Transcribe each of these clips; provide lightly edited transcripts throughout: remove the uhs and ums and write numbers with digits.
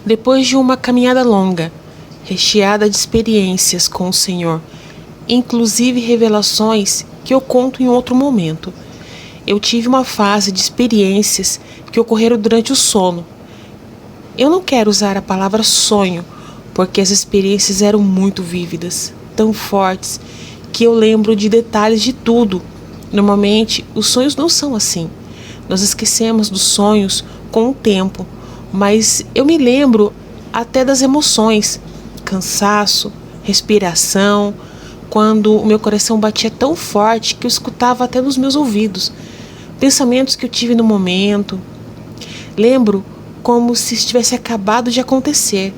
Depois de uma caminhada longa, recheada de experiências com o Senhor, inclusive revelações que eu conto em outro momento, eu tive uma fase de experiências que ocorreram durante o sono. Eu não quero usar a palavra sonho, porque as experiências eram muito vívidas, tão fortes, que eu lembro de detalhes de tudo. Normalmente, os sonhos não são assim. Nós esquecemos dos sonhos com o tempo, mas eu me lembro até das emoções, cansaço, respiração, quando o meu coração batia tão forte que eu escutava até nos meus ouvidos, pensamentos que eu tive no momento. Lembro como se estivesse acabado de acontecer.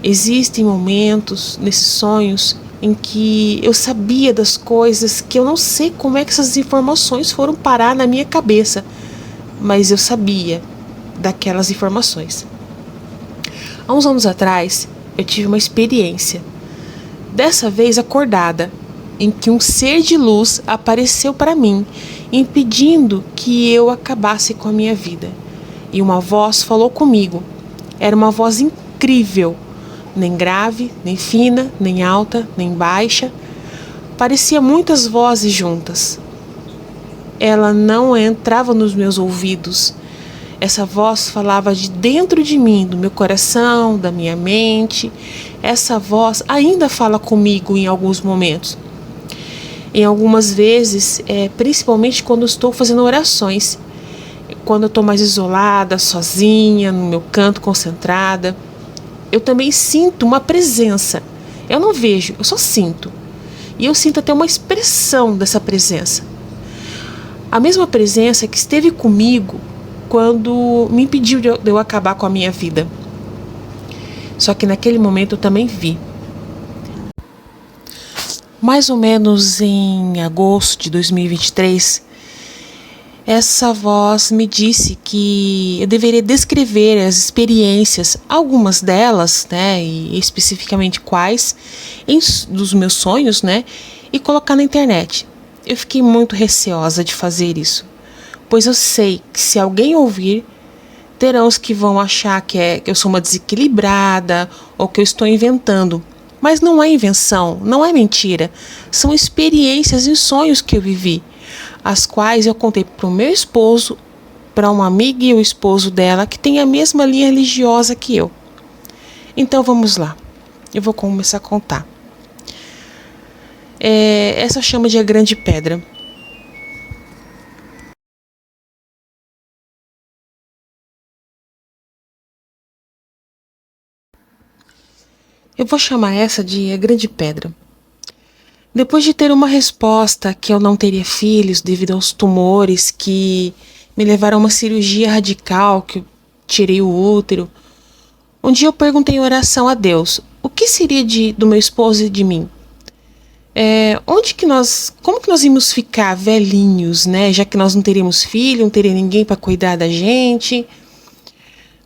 Existem momentos nesses sonhos em que eu sabia das coisas que eu não sei como é que essas informações foram parar na minha cabeça, mas eu sabia daquelas informações. Há uns anos atrás, eu tive uma experiência, dessa vez acordada, em que um ser de luz apareceu para mim, impedindo que eu acabasse com a minha vida. E uma voz falou comigo. Era uma voz incrível, nem grave, nem fina, nem alta, nem baixa. Parecia muitas vozes juntas. Ela não entrava nos meus ouvidos. Essa voz falava de dentro de mim, do meu coração, da minha mente. Essa voz ainda fala comigo em alguns momentos. Em algumas vezes, principalmente quando estou fazendo orações. Quando eu estou mais isolada, sozinha, no meu canto, concentrada, eu também sinto uma presença. Eu não vejo, eu só sinto. E eu sinto até uma expressão dessa presença. A mesma presença que esteve comigo quando me impediu de eu acabar com a minha vida. Só que naquele momento eu também vi. Mais ou menos em agosto de 2023, essa voz me disse que eu deveria descrever as experiências, algumas delas, né, e especificamente quais, dos meus sonhos, né, e colocar na internet. Eu fiquei muito receosa de fazer isso, pois eu sei que se alguém ouvir, terão os que vão achar que eu sou uma desequilibrada ou que eu estou inventando. Mas não é invenção, não é mentira, são experiências e sonhos que eu vivi, as quais eu contei para o meu esposo, para uma amiga e o esposo dela, que tem a mesma linha religiosa que eu. Então vamos lá, eu vou começar a contar. Essa chama de A Grande Pedra. Eu vou chamar essa de A Grande Pedra. Depois de ter uma resposta que eu não teria filhos devido aos tumores que me levaram a uma cirurgia radical, que eu tirei o útero, um dia eu perguntei em oração a Deus, o que seria do meu esposo e de mim? Como que nós íamos ficar velhinhos, né? Já que nós não teríamos filho, não teria ninguém para cuidar da gente.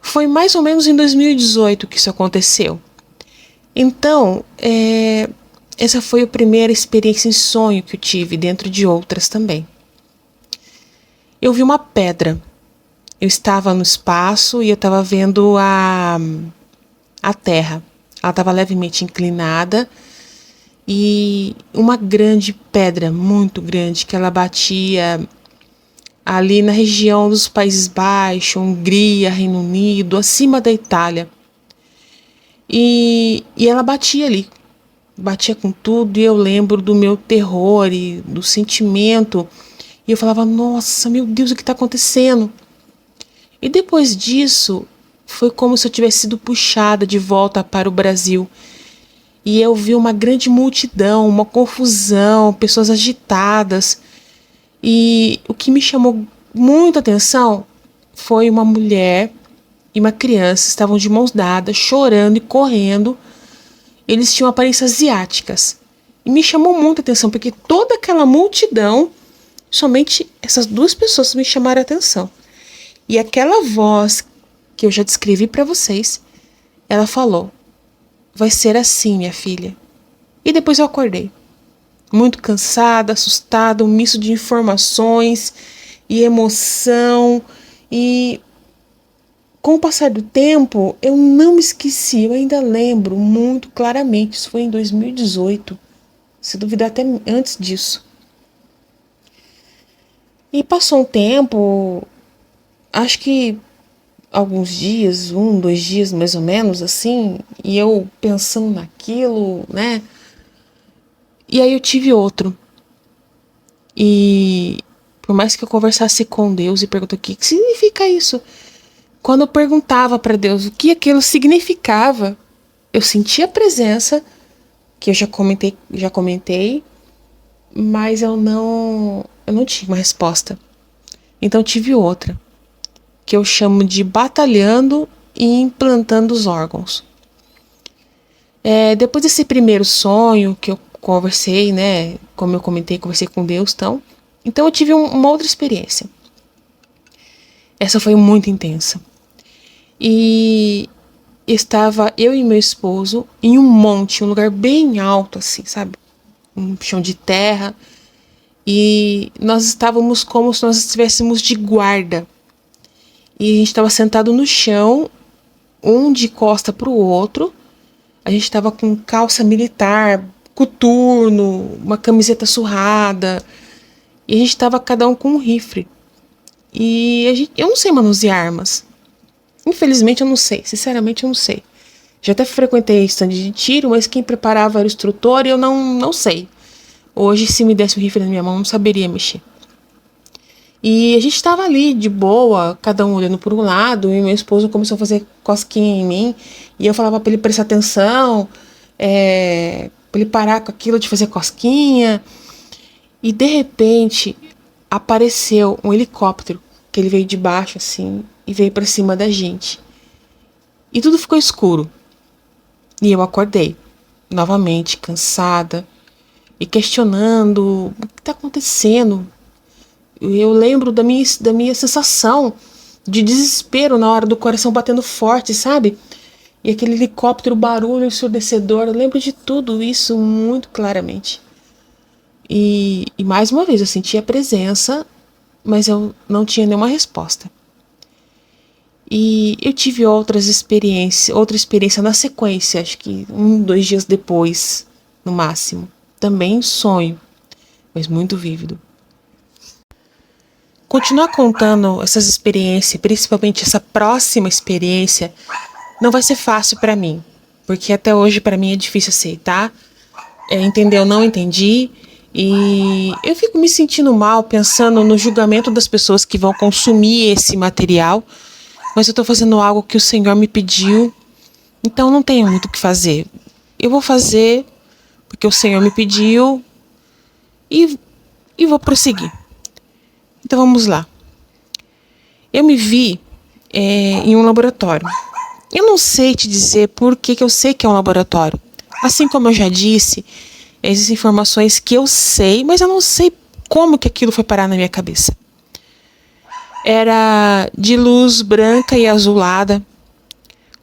Foi mais ou menos em 2018 que isso aconteceu. Então, essa foi a primeira experiência em sonho que eu tive, dentro de outras também. Eu vi uma pedra. Eu estava no espaço e eu estava vendo a Terra. Ela estava levemente inclinada e uma grande pedra, muito grande, que ela batia ali na região dos Países Baixos, Hungria, Reino Unido, acima da Itália. E ela batia ali. Batia com tudo e eu lembro do meu terror e do sentimento. E eu falava, nossa, meu Deus, o que está acontecendo? E depois disso, foi como se eu tivesse sido puxada de volta para o Brasil. E eu vi uma grande multidão, uma confusão, pessoas agitadas. E o que me chamou muita atenção foi uma mulher e uma criança, estavam de mãos dadas, chorando e correndo. Eles tinham aparências asiáticas. E me chamou muita atenção, porque toda aquela multidão, somente essas duas pessoas me chamaram a atenção. E aquela voz que eu já descrevi para vocês, ela falou, vai ser assim, minha filha. E depois eu acordei, muito cansada, assustada, um misto de informações e emoção. E com o passar do tempo, eu não me esqueci, eu ainda lembro muito claramente. Isso foi em 2018, se duvidar até antes disso. E passou um tempo, acho que alguns dias, 2 dias mais ou menos, assim, e eu pensando naquilo, né? E aí eu tive outro. E por mais que eu conversasse com Deus e perguntasse o que significa isso, quando eu perguntava para Deus o que aquilo significava, eu sentia a presença, que eu já comentei, mas eu não tinha uma resposta. Então tive outra, que eu chamo de batalhando e implantando os órgãos. Depois desse primeiro sonho que eu conversei, né, como eu comentei, conversei com Deus, então eu tive uma outra experiência. Essa foi muito intensa. E estava eu e meu esposo em um monte, um lugar bem alto, assim, sabe? Um chão de terra. E nós estávamos como se nós estivéssemos de guarda. E a gente estava sentado no chão, um de costa para o outro. A gente estava com calça militar, coturno, uma camiseta surrada. E a gente estava cada um com um rifle. E eu não sei manusear armas. Infelizmente eu não sei, sinceramente eu não sei. Já até frequentei stand de tiro, mas quem preparava era o instrutor e eu não sei. Hoje, se me desse o rifle na minha mão, eu não saberia mexer. E a gente estava ali, de boa, cada um olhando por um lado, e meu esposo começou a fazer cosquinha em mim, e eu falava para ele prestar atenção, para ele parar com aquilo de fazer cosquinha. E de repente, apareceu um helicóptero, que ele veio de baixo assim, e veio para cima da gente. E tudo ficou escuro. E eu acordei, novamente, cansada, e questionando o que está acontecendo. Eu lembro da minha sensação de desespero na hora do coração batendo forte, sabe? E aquele helicóptero, barulho ensurdecedor. Eu lembro de tudo isso muito claramente. E mais uma vez eu senti a presença, mas eu não tinha nenhuma resposta. E eu tive outra experiência na sequência, acho que 2 dias depois, no máximo. Também sonho, mas muito vívido. Continuar contando essas experiências, principalmente essa próxima experiência, não vai ser fácil para mim, porque até hoje para mim é difícil aceitar, entender eu não entendi, e eu fico me sentindo mal pensando no julgamento das pessoas que vão consumir esse material, mas eu estou fazendo algo que o Senhor me pediu, então não tenho muito o que fazer. Eu vou fazer porque o Senhor me pediu e vou prosseguir. Então vamos lá. Eu me vi em um laboratório. Eu não sei te dizer por que eu sei que é um laboratório. Assim como eu já disse, existem informações que eu sei, mas eu não sei como que aquilo foi parar na minha cabeça. Era de luz branca e azulada,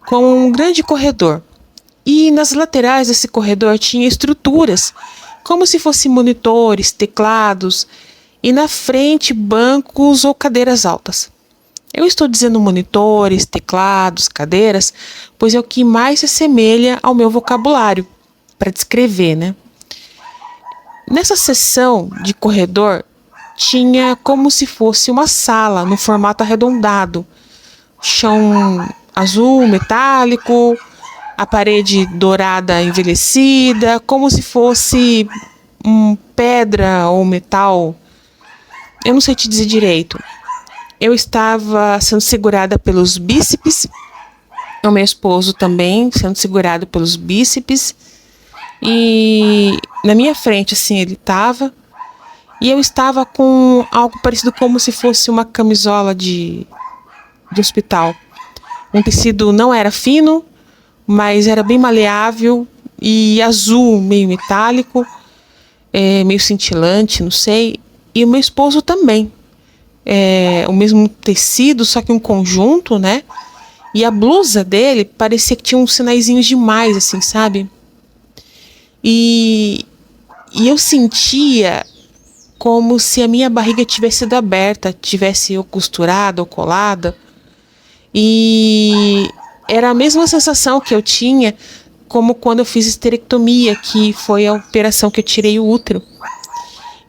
com um grande corredor. E nas laterais desse corredor tinha estruturas, como se fossem monitores, teclados, e na frente bancos ou cadeiras altas. Eu estou dizendo monitores, teclados, cadeiras, pois é o que mais se assemelha ao meu vocabulário para descrever, né? Nessa seção de corredor tinha como se fosse uma sala no formato arredondado, chão azul metálico, a parede dourada envelhecida, como se fosse pedra ou metal. Eu não sei te dizer direito. Eu estava sendo segurada pelos bíceps, o meu esposo também sendo segurado pelos bíceps, e na minha frente, assim, ele estava, e eu estava com algo parecido como se fosse uma camisola de hospital. Um tecido não era fino, mas era bem maleável e azul, meio metálico, meio cintilante, não sei, e o meu esposo também. O mesmo tecido, só que um conjunto, né? E a blusa dele parecia que tinha uns sinaizinhos demais, assim, sabe? E eu sentia como se a minha barriga tivesse sido aberta, tivesse ou costurada ou colada. E era a mesma sensação que eu tinha como quando eu fiz esterectomia, que foi a operação que eu tirei o útero.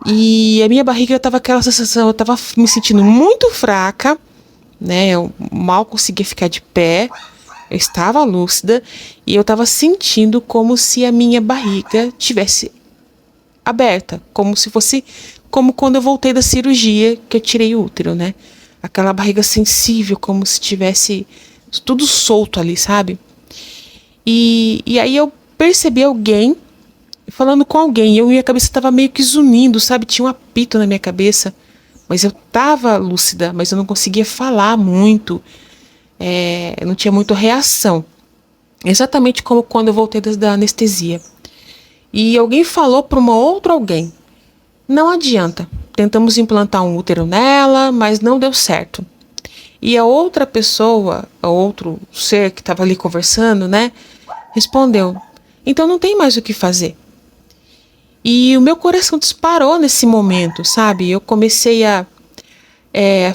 E a minha barriga estava aquela sensação, eu estava me sentindo muito fraca, né? Eu mal conseguia ficar de pé, eu estava lúcida e eu estava sentindo como se a minha barriga tivesse aberta, como se fosse como quando eu voltei da cirurgia que eu tirei o útero, né? Aquela barriga sensível, como se tivesse tudo solto ali, sabe? E aí eu percebi alguém falando com alguém. Minha cabeça estava meio que zunindo, sabe? Tinha um apito na minha cabeça. Mas eu estava lúcida, mas eu não conseguia falar muito. Eu não tinha muita reação. Exatamente como quando eu voltei da anestesia. E alguém falou para uma outra alguém: não adianta. Tentamos implantar um útero nela, mas não deu certo. E a outra pessoa, o outro ser que estava ali conversando, né, respondeu: então não tem mais o que fazer. E o meu coração disparou nesse momento, sabe? Eu comecei a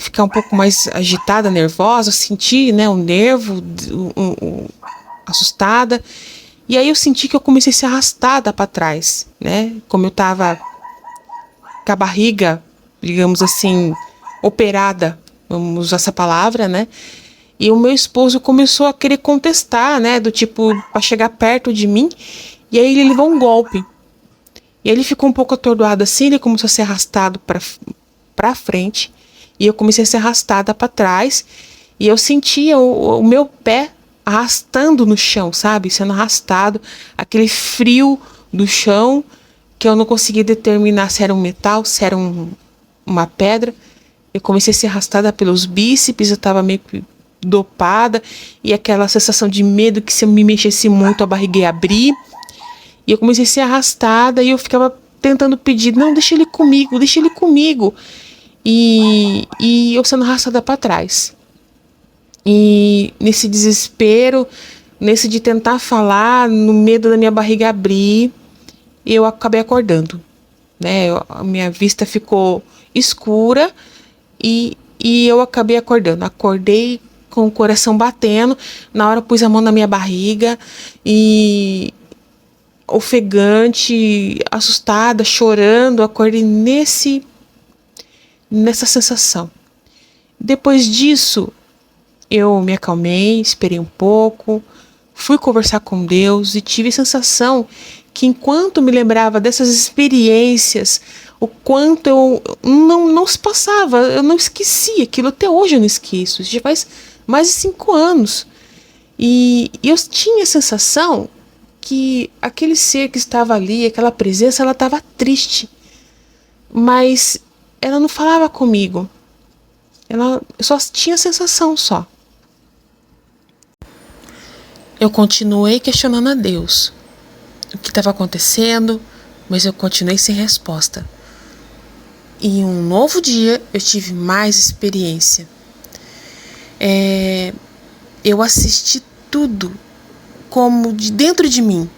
ficar um pouco mais agitada, nervosa, sentir, né, o nervo, assustada. E aí eu senti que eu comecei a ser arrastada para trás, né? Como eu estava com a barriga, digamos assim, operada, vamos usar essa palavra, né? E o meu esposo começou a querer contestar, né? Do tipo, para chegar perto de mim. E aí ele levou um golpe. E ele ficou um pouco atordoado assim, ele começou a ser arrastado para frente. E eu comecei a ser arrastada para trás. E eu sentia o meu pé arrastando no chão, sabe? Sendo arrastado. Aquele frio do chão que eu não conseguia determinar se era um metal, se era uma pedra. Eu comecei a ser arrastada pelos bíceps, eu estava meio que dopada. E aquela sensação de medo que se eu me mexesse muito a barriga ia abrir. E eu comecei a ser arrastada e eu ficava tentando pedir: não, deixa ele comigo, deixa ele comigo. E eu sendo arrastada para trás. E nesse desespero, nesse de tentar falar, no medo da minha barriga abrir, eu acabei acordando, né? A minha vista ficou escura e eu acabei acordando. Acordei com o coração batendo. Na hora pus a mão na minha barriga e ofegante, assustada, chorando, acordei nessa sensação. Depois disso, eu me acalmei, esperei um pouco, fui conversar com Deus e tive a sensação que enquanto me lembrava dessas experiências, o quanto eu não se passava, eu não esquecia aquilo, até hoje eu não esqueço, isso já faz mais de 5 anos. E eu tinha a sensação que aquele ser que estava ali, aquela presença, ela estava triste, mas ela não falava comigo, eu só tinha a sensação só. Eu continuei questionando a Deus o que estava acontecendo, mas eu continuei sem resposta. E em um novo dia eu tive mais experiência. Eu assisti tudo como de dentro de mim,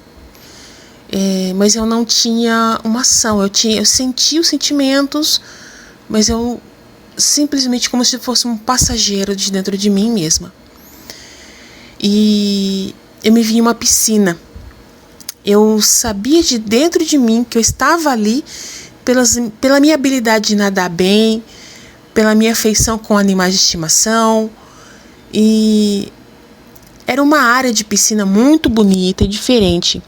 mas eu não tinha uma ação. Eu sentia os sentimentos, mas eu simplesmente como se fosse um passageiro de dentro de mim mesma. E eu me vi em uma piscina. Eu sabia de dentro de mim que eu estava ali pela minha habilidade de nadar bem, pela minha afeição com animais de estimação. E era uma área de piscina muito bonita e diferente.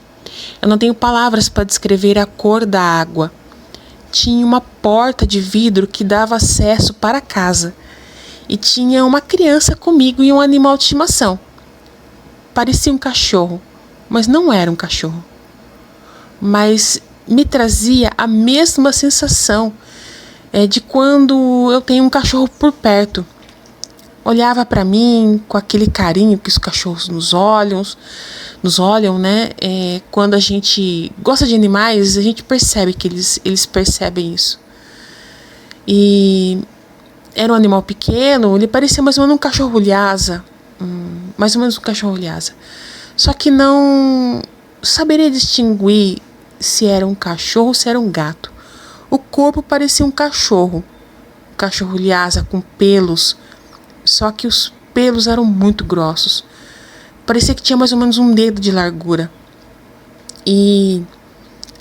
Eu não tenho palavras para descrever a cor da água. Tinha uma porta de vidro que dava acesso para a casa. E tinha uma criança comigo e um animal de estimação. Parecia um cachorro, mas não era um cachorro. Mas me trazia a mesma sensação de quando eu tenho um cachorro por perto. Olhava para mim com aquele carinho que os cachorros nos olham, né? Quando a gente gosta de animais, a gente percebe que eles percebem isso. E era um animal pequeno, ele parecia mais ou menos um cachorro lhasa, Só que não saberia distinguir se era um cachorro ou se era um gato. O corpo parecia um cachorro lhasa com pelos, só que os pelos eram muito grossos. Parecia que tinha mais ou menos um dedo de largura. E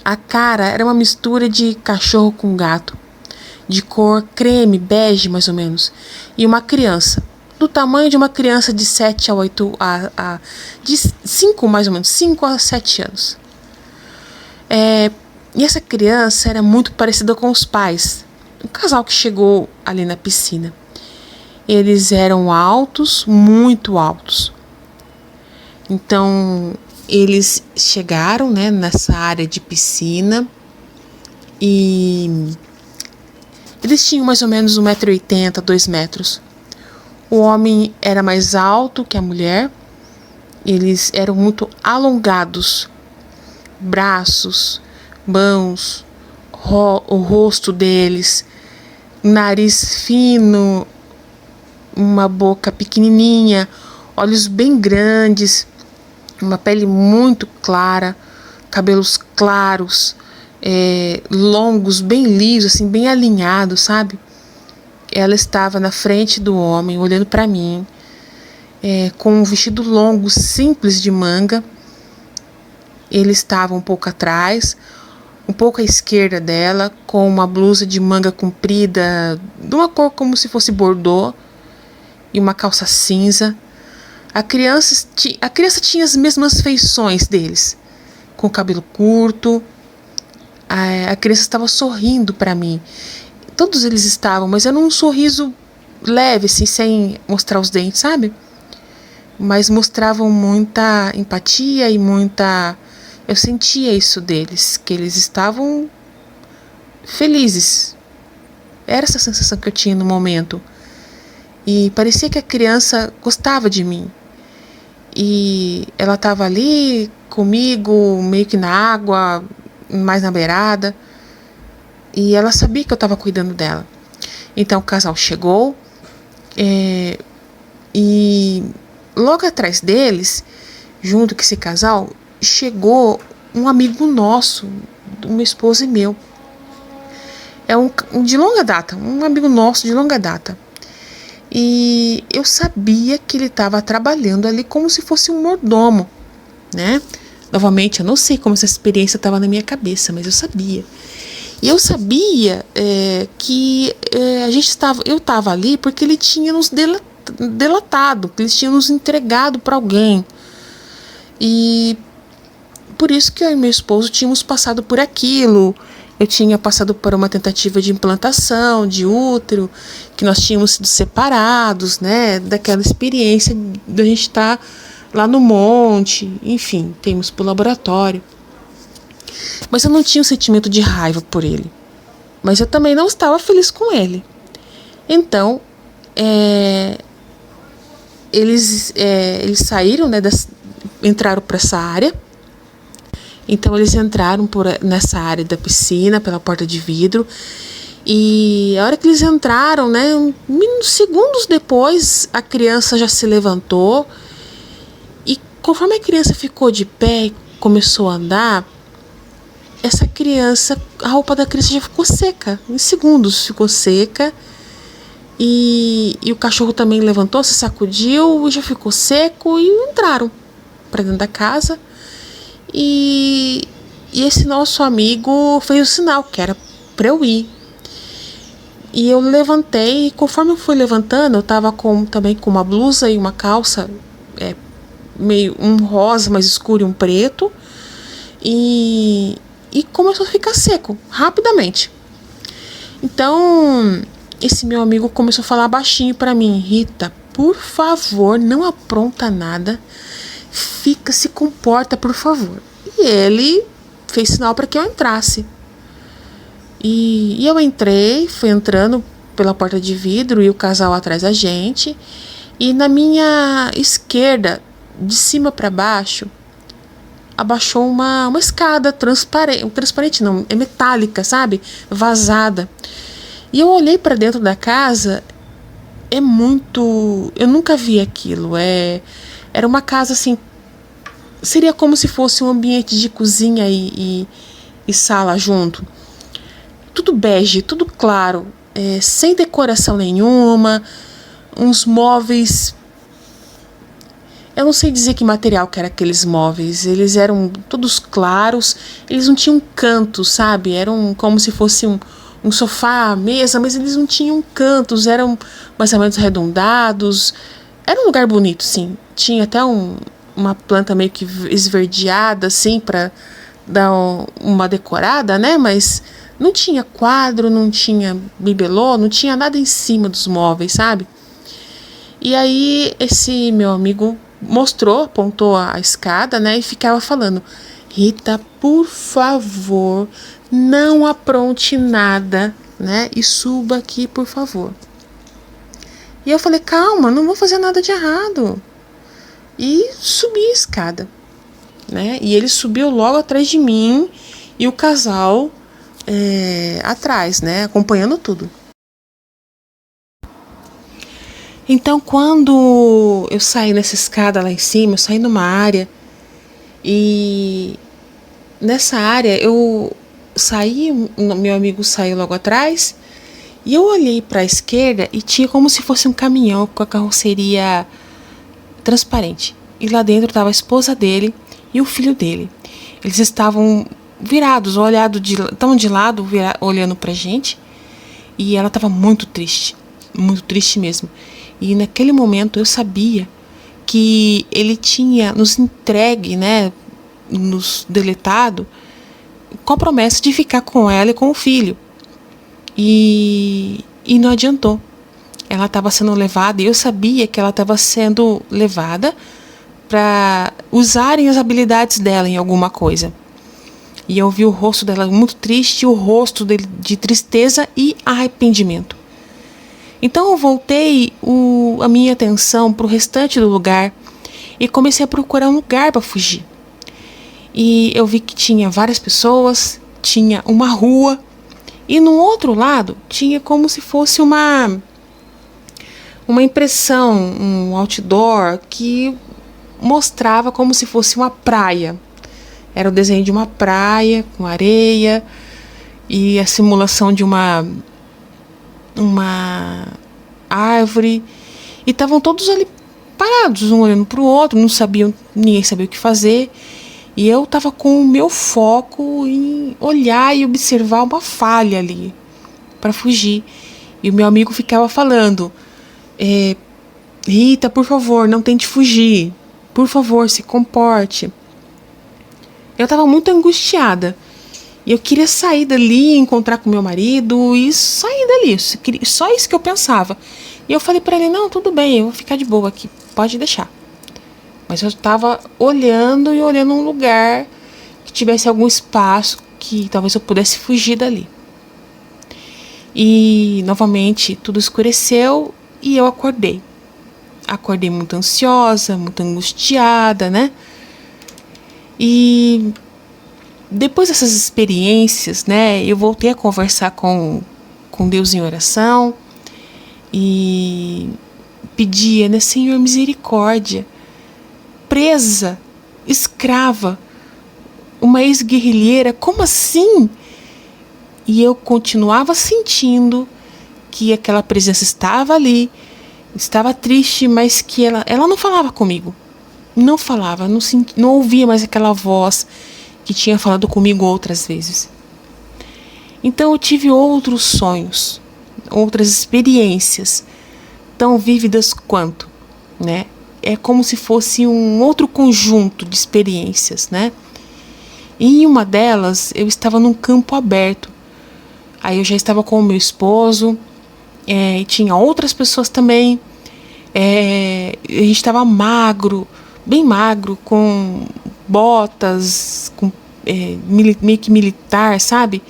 a cara era uma mistura de cachorro com gato, de cor creme, bege mais ou menos. E uma criança, do tamanho de uma criança de 7 a 8, de 5 mais ou menos, 5 a 7 anos. E essa criança era muito parecida com os pais, um casal que chegou ali na piscina. Eles eram altos, muito altos. Então, eles chegaram, né, nessa área de piscina e eles tinham mais ou menos 1,80 m, 2 metros. O homem era mais alto que a mulher. Eles eram muito alongados. Braços, mãos, o rosto deles, nariz fino, uma boca pequenininha, olhos bem grandes, uma pele muito clara, cabelos claros, longos, bem lisos, assim, bem alinhados, sabe? Ela estava na frente do homem, olhando para mim, com um vestido longo, simples de manga. Ele estava um pouco atrás, um pouco à esquerda dela, com uma blusa de manga comprida, de uma cor como se fosse bordô, e uma calça cinza. A criança tinha as mesmas feições deles, com cabelo curto. A criança estava sorrindo para mim. Todos eles estavam, mas era um sorriso leve, assim, sem mostrar os dentes, sabe? Mas mostravam muita empatia e muita... Eu sentia isso deles, que eles estavam felizes. Era essa sensação que eu tinha no momento. E parecia que a criança gostava de mim. E ela estava ali comigo, meio que na água, mais na beirada. E ela sabia que eu estava cuidando dela. Então o casal chegou. E logo atrás deles, junto com esse casal, chegou um amigo nosso, do meu esposo e meu. De longa data, um amigo nosso de longa data. E eu sabia que ele estava trabalhando ali como se fosse um mordomo, né? Novamente, eu não sei como essa experiência estava na minha cabeça, mas eu sabia. E eu sabia que eu estava ali porque ele tinha nos delatado, que eles tinham nos entregado para alguém. E por isso que eu e meu esposo tínhamos passado por aquilo. Eu tinha passado por uma tentativa de implantação de útero, que nós tínhamos sido separados, né, daquela experiência de a gente estar lá no monte, enfim, temos pro laboratório. Mas eu não tinha um sentimento de raiva por ele. Mas eu também não estava feliz com ele. Então, eles saíram, né, entraram para essa área. Então eles entraram nessa área da piscina, pela porta de vidro. E a hora que eles entraram, né, segundos depois, a criança já se levantou. E conforme a criança ficou de pé e começou a andar, a roupa da criança já ficou seca. Em segundos ficou seca. E o cachorro também levantou, se sacudiu e já ficou seco. E entraram para dentro da casa. E esse nosso amigo fez o sinal que era para eu ir. E eu levantei, e conforme eu fui levantando, eu estava também com uma blusa e uma calça, meio um rosa mais escuro e um preto. E começou a ficar seco, rapidamente. Então, esse meu amigo começou a falar baixinho para mim: Rita, por favor, não apronta nada. Se comporta, por favor. E ele fez sinal para que eu entrasse. E eu entrei, fui entrando pela porta de vidro e o casal atrás da gente. E na minha esquerda, de cima para baixo, abaixou uma escada transparente não, é metálica, sabe? Vazada. E eu olhei para dentro da casa, eu nunca vi aquilo. Era uma casa assim, seria como se fosse um ambiente de cozinha e sala junto. Tudo bege, tudo claro, sem decoração nenhuma, uns móveis Eu não sei dizer que material que era aqueles móveis. Eles eram todos claros, eles não tinham cantos, sabe? Eram como se fosse um sofá, mesa, mas eles não tinham cantos, eram mais ou menos arredondados. Era um lugar bonito, sim. Tinha até uma planta meio que esverdeada, assim, para dar uma decorada, né? Mas não tinha quadro, não tinha bibelô, não tinha nada em cima dos móveis, sabe? E aí esse meu amigo mostrou, apontou a escada, né? E ficava falando: Rita, por favor, não apronte nada, né? E suba aqui, por favor. E eu falei: calma, não vou fazer nada de errado. E subi a escada, né? E ele subiu logo atrás de mim e o casal atrás, né? Acompanhando tudo. Então, quando eu saí nessa escada lá em cima, eu saí numa área e nessa área eu saí, meu amigo saiu logo atrás e eu olhei para a esquerda e tinha como se fosse um caminhão com a carroceria transparente. E lá dentro estava a esposa dele e o filho dele. Eles estavam virados, tão de lado, olhando pra gente. E ela estava muito triste mesmo. E naquele momento eu sabia que ele tinha nos entregue, né, nos deletado, com a promessa de ficar com ela e com o filho. E não adiantou. Ela estava sendo levada, e eu sabia que ela estava sendo levada para usarem as habilidades dela em alguma coisa. E eu vi o rosto dela muito triste, o rosto dele de tristeza e arrependimento. Então eu voltei a minha atenção para o restante do lugar e comecei a procurar um lugar para fugir. E eu vi que tinha várias pessoas, tinha uma rua, e no outro lado tinha como se fosse uma impressão, um outdoor que mostrava como se fosse uma praia. Era o desenho de uma praia com areia e a simulação de uma árvore. E estavam todos ali parados, um olhando para o outro, ninguém sabia o que fazer. E eu estava com o meu foco em olhar e observar uma falha ali para fugir. E o meu amigo ficava falando: Rita, por favor, não tente fugir. Por favor, se comporte. Eu estava muito angustiada. E eu queria sair dali, encontrar com meu marido e sair dali. Só isso que eu pensava. E eu falei para ele: não, tudo bem, eu vou ficar de boa aqui, pode deixar. Mas eu estava olhando um lugar que tivesse algum espaço que talvez eu pudesse fugir dali. E novamente tudo escureceu e eu acordei. Acordei muito ansiosa, muito angustiada, né? E depois dessas experiências, né, eu voltei a conversar com Deus em oração e pedia, né, Senhor, misericórdia, presa, escrava, uma ex-guerrilheira, como assim? E eu continuava sentindo que aquela presença estava ali, estava triste, mas que ela não falava comigo. Não falava, não ouvia mais aquela voz que tinha falado comigo outras vezes. Então eu tive outros sonhos, outras experiências, tão vívidas quanto, né? É como se fosse um outro conjunto de experiências, né? E em uma delas eu estava num campo aberto. Aí eu já estava com o meu esposo, e tinha outras pessoas também. A gente estava magro, bem magro, com botas, meio que militar, sabe?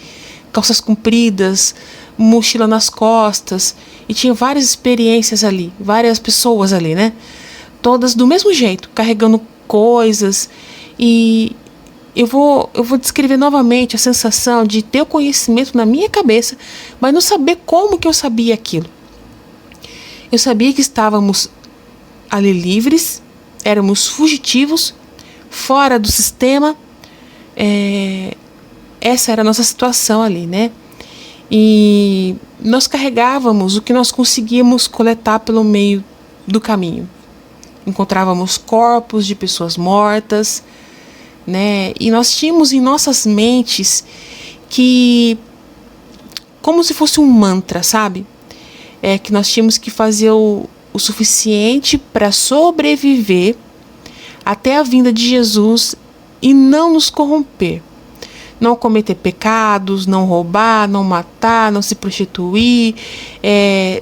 Calças compridas, mochila nas costas. E tinha várias experiências ali, várias pessoas ali, né? Todas do mesmo jeito, carregando coisas. E eu vou descrever novamente a sensação de ter o conhecimento na minha cabeça, mas não saber como que eu sabia aquilo. Eu sabia que estávamos ali livres, éramos fugitivos, fora do sistema. Essa era a nossa situação ali, né? E nós carregávamos o que nós conseguíamos coletar pelo meio do caminho. encontrávamos corpos de pessoas mortas, né? E nós tínhamos em nossas mentes que, como se fosse um mantra, sabe? Que nós tínhamos que fazer o suficiente para sobreviver até a vinda de Jesus e não nos corromper. Não cometer pecados, não roubar, não matar, não se prostituir,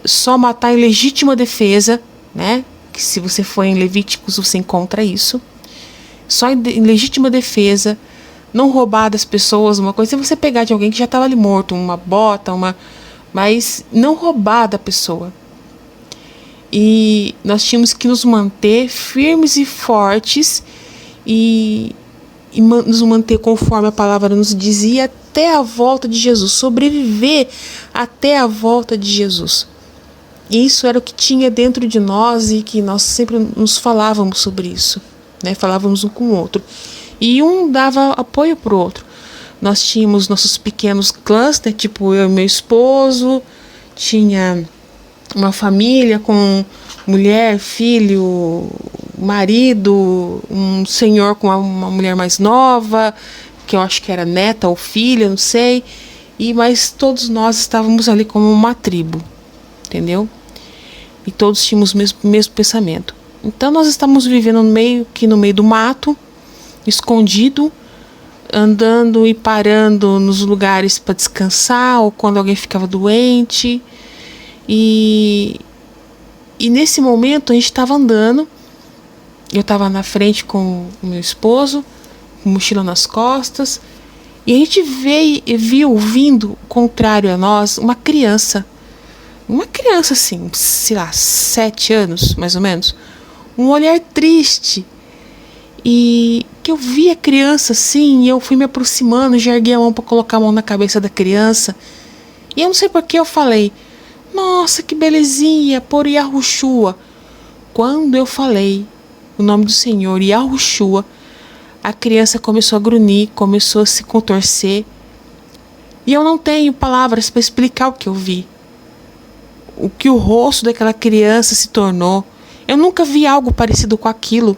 só matar em legítima defesa, né? Que se você for em Levíticos você encontra isso. Só em legítima defesa, não roubar das pessoas, uma coisa é você pegar de alguém que já estava ali morto, uma bota, mas não roubar da pessoa. E nós tínhamos que nos manter firmes e fortes e nos manter conforme a palavra nos dizia até a volta de Jesus, sobreviver até a volta de Jesus. E isso era o que tinha dentro de nós e que nós sempre nos falávamos sobre isso, né? Falávamos um com o outro e um dava apoio para o outro. Nós tínhamos nossos pequenos clãs, né? Tipo eu e meu esposo, tinha uma família com mulher, filho, marido, um senhor com uma mulher mais nova, que eu acho que era neta ou filha, não sei. Mas todos nós estávamos ali como uma tribo, entendeu? E todos tínhamos o mesmo pensamento. Então nós estávamos vivendo no meio do mato, escondido, andando e parando nos lugares para descansar ou quando alguém ficava doente. E nesse momento a gente estava andando, eu estava na frente com o meu esposo, com mochila nas costas, e a gente viu vindo, contrário a nós, uma criança assim, sei lá, 7 anos, mais ou menos, um olhar triste, e que eu vi a criança assim, e eu fui me aproximando, já ergui a mão para colocar a mão na cabeça da criança, e eu não sei por que eu falei, nossa, que belezinha, por Yahushua. Quando eu falei o nome do Senhor, Yahushua, a criança começou a grunhir, começou a se contorcer. E eu não tenho palavras para explicar o que eu vi. O que o rosto daquela criança se tornou. Eu nunca vi algo parecido com aquilo.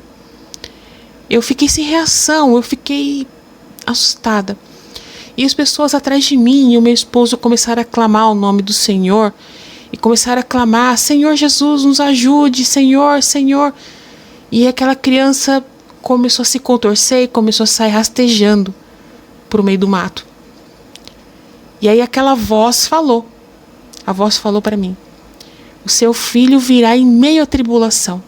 Eu fiquei sem reação, eu fiquei assustada. E as pessoas atrás de mim e o meu esposo começaram a clamar o nome do Senhor. E começaram a clamar, Senhor Jesus, nos ajude, Senhor, Senhor. E aquela criança começou a se contorcer e começou a sair rastejando por meio do mato. E aí aquela voz falou, a voz falou para mim, o seu filho virá em meio à tribulação.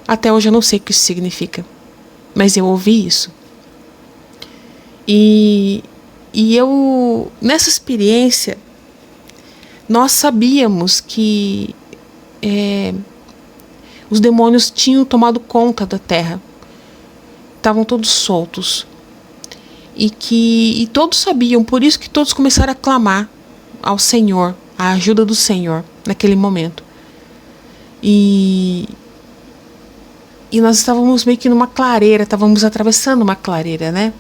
Até hoje eu não sei o que isso significa, mas eu ouvi isso. E eu, nessa experiência, nós sabíamos que os demônios tinham tomado conta da terra. Estavam todos soltos. E todos sabiam, por isso que todos começaram a clamar ao Senhor, a ajuda do Senhor, naquele momento. E nós estávamos meio que numa clareira, estávamos atravessando uma clareira, né?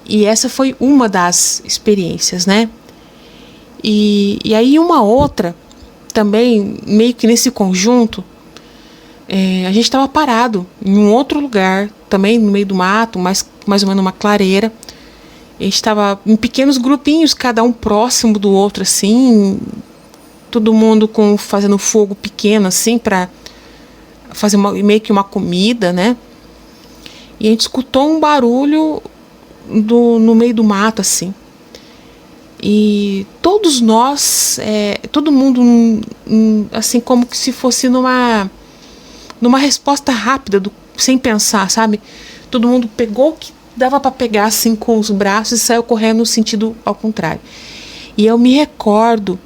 E essa foi uma das experiências, né? E aí uma outra, também meio que nesse conjunto, a gente estava parado em um outro lugar, também no meio do mato, mais ou menos uma clareira. A gente estava em pequenos grupinhos, cada um próximo do outro, assim, todo mundo fazendo fogo pequeno, assim, para fazer meio que uma comida, né? E a gente escutou um barulho no meio do mato, assim. E todos nós, todo mundo, assim, como que se fosse numa resposta rápida, sem pensar, sabe? Todo mundo pegou o que dava para pegar, assim, com os braços e saiu correndo no sentido ao contrário. E eu me recordo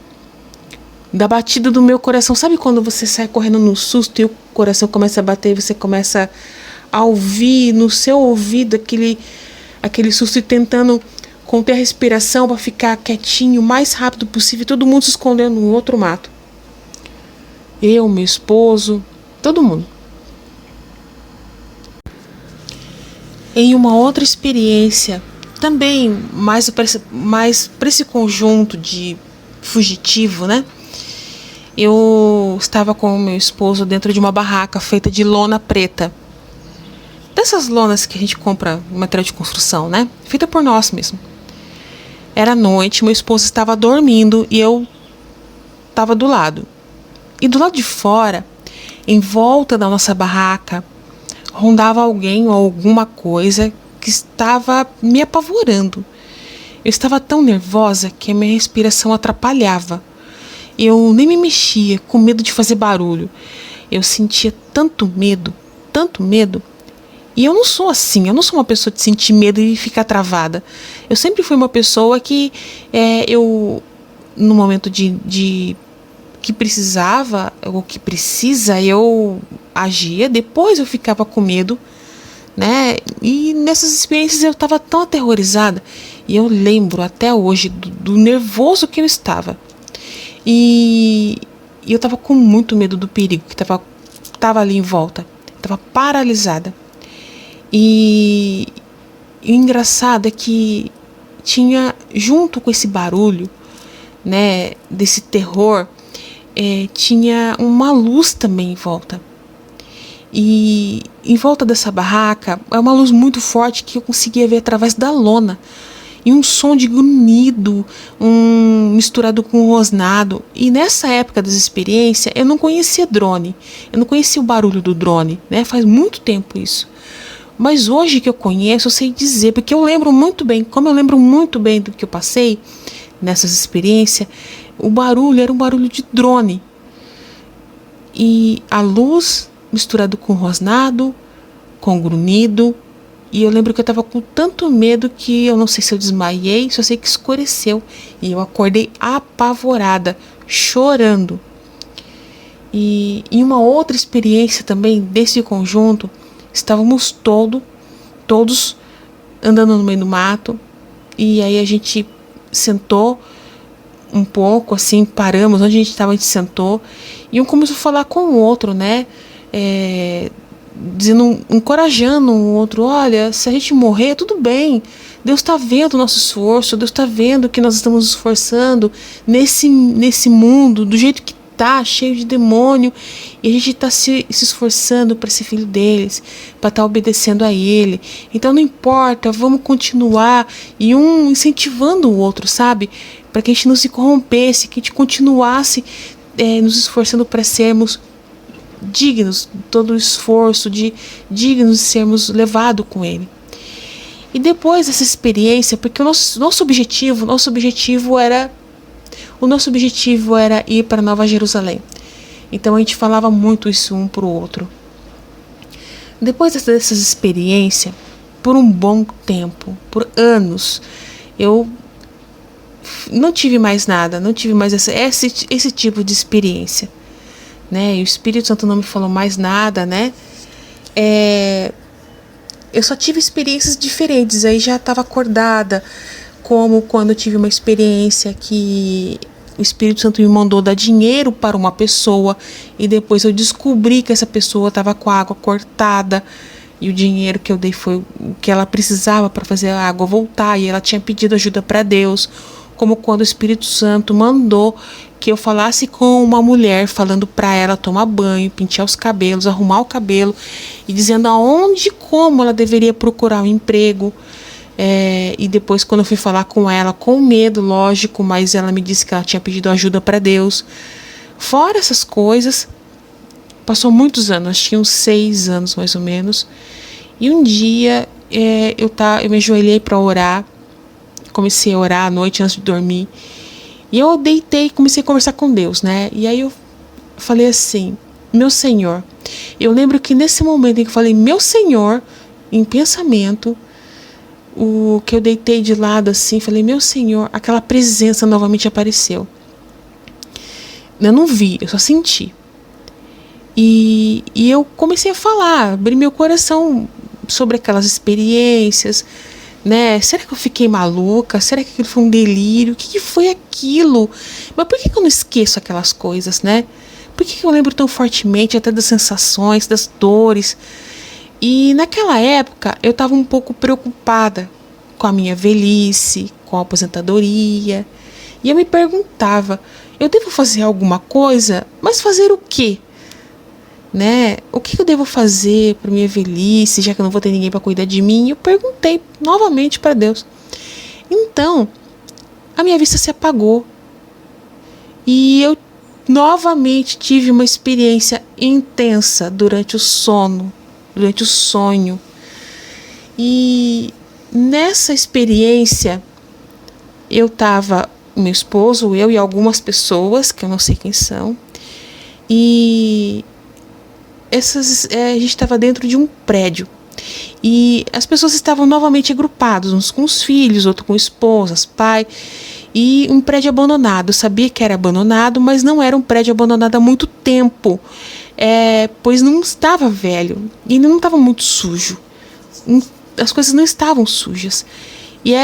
da batida do meu coração. Sabe quando você sai correndo no susto e o coração começa a bater e você começa a ouvir no seu ouvido aquele susto e tentando conter a respiração para ficar quietinho o mais rápido possível, todo mundo se escondendo no outro mato. Eu, meu esposo, todo mundo. Em uma outra experiência, também mais para esse conjunto de fugitivo, né? Eu eu estava com o meu esposo dentro de uma barraca feita de lona preta. Dessas lonas que a gente compra no material de construção, né? Feita por nós mesmo. Era noite, meu esposo estava dormindo e eu estava do lado. E do lado de fora, em volta da nossa barraca, rondava alguém ou alguma coisa que estava me apavorando. Eu estava tão nervosa que a minha respiração atrapalhava. Eu nem me mexia, com medo de fazer barulho. Eu sentia tanto medo, tanto medo. E eu não sou assim, eu não sou uma pessoa de sentir medo e ficar travada. Eu sempre fui uma pessoa que no momento de que precisava, ou que precisa, eu agia, depois eu ficava com medo, né? E nessas experiências eu estava tão aterrorizada, e eu lembro até hoje do nervoso que eu estava. E eu estava com muito medo do perigo que estava ali em volta, estava paralisada. E o engraçado é que tinha, junto com esse barulho, né, desse terror, tinha uma luz também em volta. E em volta dessa barraca é uma luz muito forte que eu conseguia ver através da lona. E um som de grunhido, misturado com rosnado. E nessa época das experiências eu não conhecia drone, eu não conhecia o barulho do drone, né? Faz muito tempo isso. Mas hoje que eu conheço, eu sei dizer, porque eu lembro muito bem, como eu lembro muito bem do que eu passei nessas experiências, o barulho era um barulho de drone. E a luz misturado com rosnado, com grunhido. E eu lembro que eu estava com tanto medo que eu não sei se eu desmaiei, só sei que escureceu. E eu acordei apavorada, chorando. E em uma outra experiência também desse conjunto, estávamos todos andando no meio do mato. E aí a gente sentou um pouco, assim, paramos onde a gente estava, a gente sentou, e um começou a falar com o outro, né, dizendo, encorajando o outro, olha, se a gente morrer, tudo bem, Deus está vendo o nosso esforço, Deus está vendo que nós estamos nos esforçando nesse mundo, do jeito que tá, cheio de demônio, e a gente está se esforçando para ser filho deles, para estar obedecendo a ele. Então não importa, vamos continuar, e um incentivando o outro, sabe? Para que a gente não se corrompesse, que a gente continuasse nos esforçando para sermos dignos de todo o esforço, dignos de sermos levados com ele. E depois dessa experiência, porque o nosso objetivo era ir para Nova Jerusalém. Então a gente falava muito isso um para o outro. Depois dessas experiências, por um bom tempo, por anos, eu não tive mais nada, não tive mais esse tipo de experiência, né? E o Espírito Santo não me falou mais nada, né? Eu só tive experiências diferentes, aí já estava acordada, como quando eu tive uma experiência que o Espírito Santo me mandou dar dinheiro para uma pessoa e depois eu descobri que essa pessoa estava com a água cortada e o dinheiro que eu dei foi o que ela precisava para fazer a água voltar, e ela tinha pedido ajuda para Deus. Como quando o Espírito Santo mandou que eu falasse com uma mulher, falando para ela tomar banho, pentear os cabelos, arrumar o cabelo, e dizendo aonde e como ela deveria procurar um emprego. E depois, quando eu fui falar com ela, com medo, lógico, mas ela me disse que ela tinha pedido ajuda para Deus. Fora essas coisas, passou muitos anos, acho que uns 6 anos mais ou menos, e um dia eu me ajoelhei para orar. Comecei a orar à noite antes de dormir. E eu deitei e comecei a conversar com Deus, né? E aí eu falei assim, meu Senhor. Eu lembro que nesse momento em que eu falei, meu Senhor, em pensamento, o que eu deitei de lado assim, falei, meu Senhor, aquela presença novamente apareceu. Eu não vi, eu só senti. E eu comecei a falar, abrir meu coração sobre aquelas experiências, né? Será que eu fiquei maluca? Será que aquilo foi um delírio? O que foi aquilo? Mas por que eu não esqueço aquelas coisas, né? Por que eu lembro tão fortemente até das sensações, das dores? E naquela época eu estava um pouco preocupada com a minha velhice, com a aposentadoria. E eu me perguntava, eu devo fazer alguma coisa, mas fazer o quê? Né? O que eu devo fazer para minha velhice, já que eu não vou ter ninguém para cuidar de mim? Eu perguntei novamente para Deus. Então, a minha vista se apagou. E eu novamente tive uma experiência intensa durante o sono, durante o sonho. E nessa experiência, eu estava, meu esposo, eu e algumas pessoas, que eu não sei quem são, e a gente estava dentro de um prédio. E as pessoas estavam novamente agrupadas, uns com os filhos, outros com esposas, pai, e um prédio abandonado. Eu sabia que era abandonado, mas não era um prédio abandonado há muito tempo, pois não estava velho e não estava muito sujo. As coisas não estavam sujas. E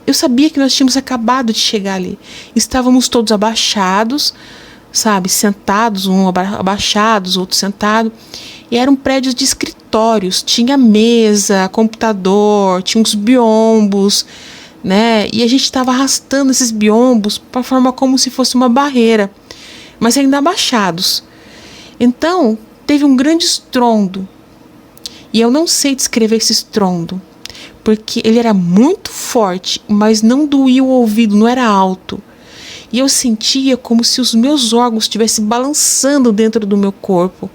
eu sabia que nós tínhamos acabado de chegar ali. Estávamos todos abaixados, sabe, sentados, um abaixados, outro sentado. E eram prédios de escritórios, tinha mesa, computador, tinha uns biombos, né? E a gente estava arrastando esses biombos para formar como se fosse uma barreira, mas ainda abaixados. Então, teve um grande estrondo. E eu não sei descrever esse estrondo, porque ele era muito forte, mas não doía o ouvido, não era alto. E eu sentia como se os meus órgãos estivessem balançando dentro do meu corpo.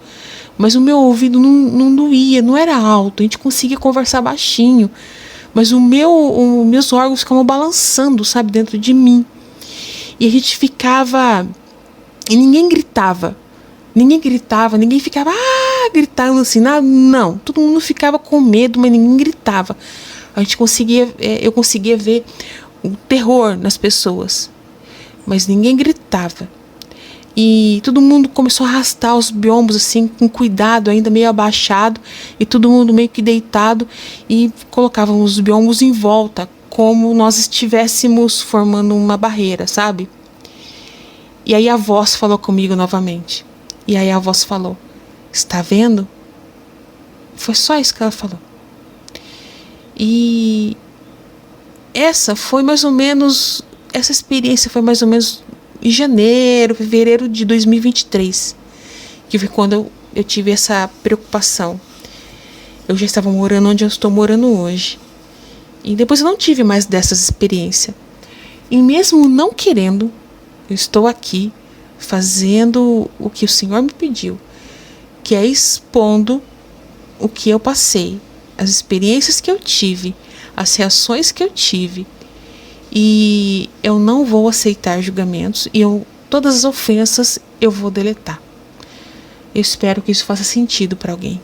Mas o meu ouvido não doía, não era alto. A gente conseguia conversar baixinho. Mas os meus órgãos ficavam balançando, sabe, dentro de mim. E a gente ficava... E ninguém gritava. Ninguém ficava gritando assim. Não, todo mundo ficava com medo, mas ninguém gritava. Eu conseguia ver o terror nas pessoas. Mas ninguém gritava. E todo mundo começou a arrastar os biombos assim, com cuidado, ainda meio abaixado, e todo mundo meio que deitado, e colocavam os biombos em volta, como nós estivéssemos formando uma barreira, sabe? E aí a voz falou comigo novamente. E aí a voz falou: está vendo? Foi só isso que ela falou. E essa experiência foi mais ou menos em fevereiro de 2023, que foi quando eu tive essa preocupação. Eu já estava morando onde eu estou morando hoje. E depois eu não tive mais dessas experiências. E mesmo não querendo, eu estou aqui fazendo o que o Senhor me pediu, que é expondo o que eu passei, as experiências que eu tive, as reações que eu tive. E eu não vou aceitar julgamentos, e todas as ofensas eu vou deletar. Eu espero que isso faça sentido para alguém.